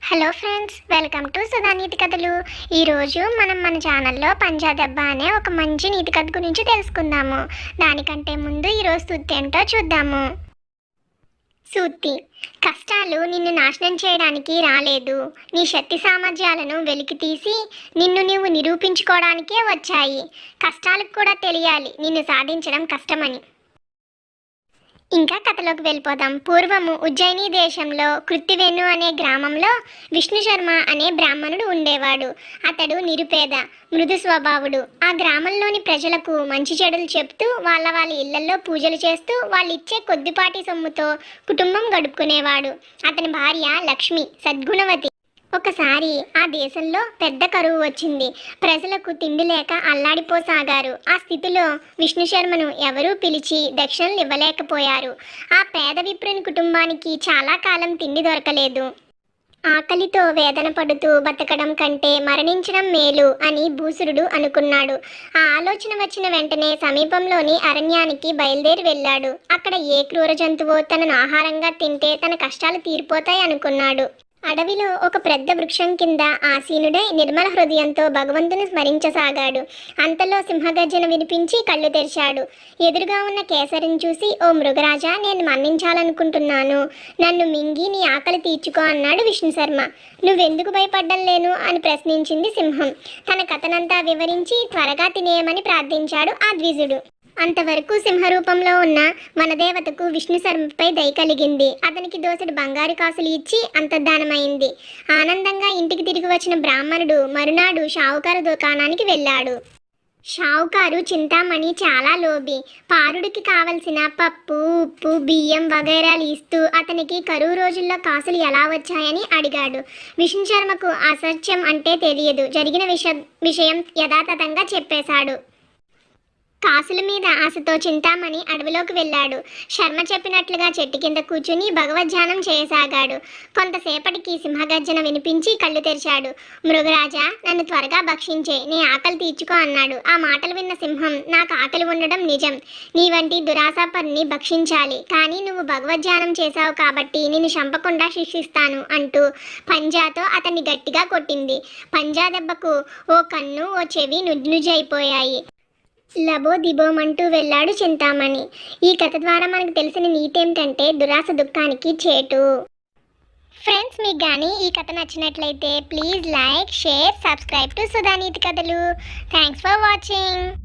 Hello friends, welcome to Sudha నీతి కథలు. ఈరోజు మనం మన ఛానల్లో పంజాదెబ్బ అనే ఒక మంచి నీతి కథ గురించి తెలుసుకుందాము. దానికంటే ముందు ఈరోజు సూక్తి ఏంటో చూద్దాము. సూక్తి: కష్టాలు నిన్ను నాశనం చేయడానికి రాలేదు, నీ శక్తి సామర్థ్యాలను వెలికి తీసి నిన్ను నీవు నిరూపించుకోవడానికే వచ్చాయి. కష్టాలకు కూడా తెలియాలి నిన్ను సాధించడం కష్టమని. ఇంకా కథలోకి వెళ్ళిపోదాం. పూర్వము ఉజ్జయిని దేశంలో కృత్తివేణు అనే గ్రామంలో విష్ణు శర్మ అనే బ్రాహ్మణుడు ఉండేవాడు. అతడు నిరుపేద, మృదు స్వభావుడు. ఆ గ్రామంలోని ప్రజలకు మంచి చెడులు చెప్తూ వాళ్ళ ఇళ్లలో పూజలు చేస్తూ వాళ్ళు ఇచ్చే కొద్దిపాటి సొమ్ముతో కుటుంబం గడుపుకునేవాడు. అతని భార్య లక్ష్మి సద్గుణవతి. ఒకసారి ఆ దేశంలో పెద్ద కరువు వచ్చింది. ప్రజలకు తిండి లేక అల్లాడిపోసాగారు. ఆ స్థితిలో విష్ణు శర్మను ఎవరూ పిలిచి దక్షిణలు ఇవ్వలేకపోయారు. ఆ పేద విప్రుని కుటుంబానికి చాలా కాలం తిండి దొరకలేదు. ఆకలితో వేదన పడుతూ బతకడం కంటే మరణించడం మేలు అని భూసురుడు అనుకున్నాడు. ఆ ఆలోచన వచ్చిన వెంటనే సమీపంలోని అరణ్యానికి బయలుదేరి వెళ్ళాడు. అక్కడ ఏ క్రూర జంతువో తనను ఆహారంగా తింటే తన కష్టాలు తీరిపోతాయి అనుకున్నాడు. అడవిలో ఒక పెద్ద వృక్షం కింద ఆసీనుడై నిర్మల హృదయంతో భగవంతుని స్మరించసాగాడు. అంతలో సింహగర్జన వినిపించి కళ్ళు తెరిచాడు. ఎదురుగా ఉన్న కేసరిని చూసి, ఓ మృగరాజా, నేను మరణించాలనుకుంటున్నాను, నన్ను మింగి నీ ఆకలి తీర్చుకో అన్నాడు విష్ణు శర్మ. నువ్వెందుకు భయపడ్డం లేను అని ప్రశ్నించింది సింహం. తన కథనంతా వివరించి త్వరగా తినేయమని ప్రార్థించాడు ఆ ద్విజుడు. అంతవరకు సింహరూపంలో ఉన్న వనదేవతకు విష్ణు శర్మపై దయ కలిగింది. అతనికి దోసెడు బంగారు కాసులు ఇచ్చి అంతర్ధానమైంది. ఆనందంగా ఇంటికి తిరిగి వచ్చిన బ్రాహ్మణుడు మరునాడు షావుకారు దుకాణానికి వెళ్ళాడు. షావుకారు చింతామణి చాలా లోభి. పారుడికి కావలసిన పప్పు, ఉప్పు, బియ్యం వగైరాలు ఇస్తూ అతనికి కరువు రోజుల్లో కాసులు ఎలా వచ్చాయని అడిగాడు. విష్ణు శర్మకు అసత్యం అంటే తెలియదు. జరిగిన విషయం యథాతథంగా చెప్పేశాడు. కాసుల మీద ఆశతో చింతామణి అడవిలోకి వెళ్ళాడు. శర్మ చెప్పినట్లుగా చెట్టు కింద కూర్చుని భగవద్ధ్యానం చేయసాగాడు. కొంతసేపటికి సింహగర్జన వినిపించి కళ్ళు తెరిచాడు. మృగరాజా, నన్ను త్వరగా భక్షించే, నీ ఆకలి తీర్చుకో అన్నాడు. ఆ మాటలు విన్న సింహం, నాకు ఆకలి ఉండడం నిజం, నీ వంటి దురాశాపరిని భక్షించాలి, కానీ నువ్వు భగవద్ధ్యానం చేశావు కాబట్టి నిన్ను చంపకుండా శిక్షిస్తాను అంటూ పంజాతో అతన్ని గట్టిగా కొట్టింది. పంజా దెబ్బకు ఓ కన్ను ఓ చెవి నుజ్జునుజ్జైపోయాయి. లబో దిబోమంటూ వెళ్ళాడు చింతామణి. ఈ కథ ద్వారా మనకు తెలిసిన నీతి ఏమిటంటే దురాశ దుఃఖానికి చేటు. ఫ్రెండ్స్, మీకు కానీ ఈ కథ నచ్చినట్లయితే please like, share, subscribe to Sudha నీతి కథలు. Thanks for watching.